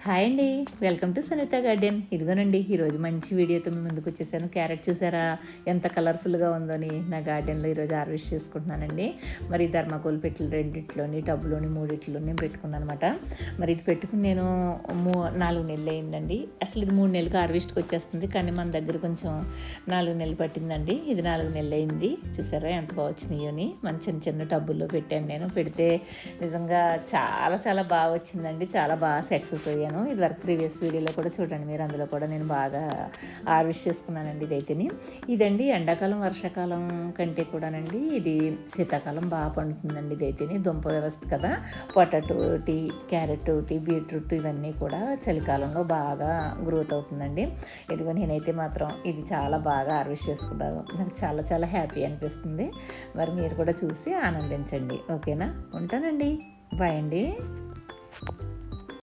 Hi అండి. Welcome to Sanitha garden. ఇదిగోనండి ఈరోజు మంచి వీడియోతో మీ ముందుకు వచ్చేసాను. క్యారెట్ చూసారా ఎంత కలర్ఫుల్గా ఉందని. నా గార్డెన్లో ఈరోజు హార్వెస్ట్ చేసుకుంటున్నానండి. మరి ధర్మాకోల్ పెట్టెలు రెండిట్లోని టబ్లోని మూడిట్లోని పెట్టుకున్నాను అనమాట. మరి ఇది పెట్టుకుని నేను 4 నెలలు అయిందండి. అసలు ఇది 3 నెలలకు హార్వెస్ట్కి వచ్చేస్తుంది, కానీ మన దగ్గర కొంచెం 4 నెలలు పట్టిందండి. ఇది 4 నెలలు అయింది. చూసారా ఎంత బాగా వచ్చినాయని. మన చిన్న చిన్న టబ్బుల్లో పెట్టాను నేను. పెడితే నిజంగా చాలా చాలా బాగా వచ్చిందండి. చాలా బాగా సక్సెస్ అయ్యాను. ఇది వరకు ప్రీవియస్ వీడియోలో కూడా చూడండి మీరు, అందులో కూడా నేను బాగా హార్వెస్ట్ చేసుకున్నానండి. ఇదండి ఎండాకాలం వర్షాకాలం కంటే కూడానండి ఇది శీతాకాలం బాగా పండుతుందండి. ఇదైతేనే దుంప వ్యవస్థ కదా, పొటాటో ఒకటి, క్యారెట్ ఒకటి, బీట్రూట్ ఇవన్నీ కూడా చలికాలంలో బాగా గ్రోత్ అవుతుందండి. ఇదిగో నేనైతే మాత్రం ఇది చాలా బాగా హార్వెస్ట్ చేసుకున్నాను. నాకు చాలా చాలా హ్యాపీ అనిపిస్తుంది. మరి మీరు కూడా చూసి ఆనందించండి. ఓకేనా, ఉంటానండి. బాయ్ అండి.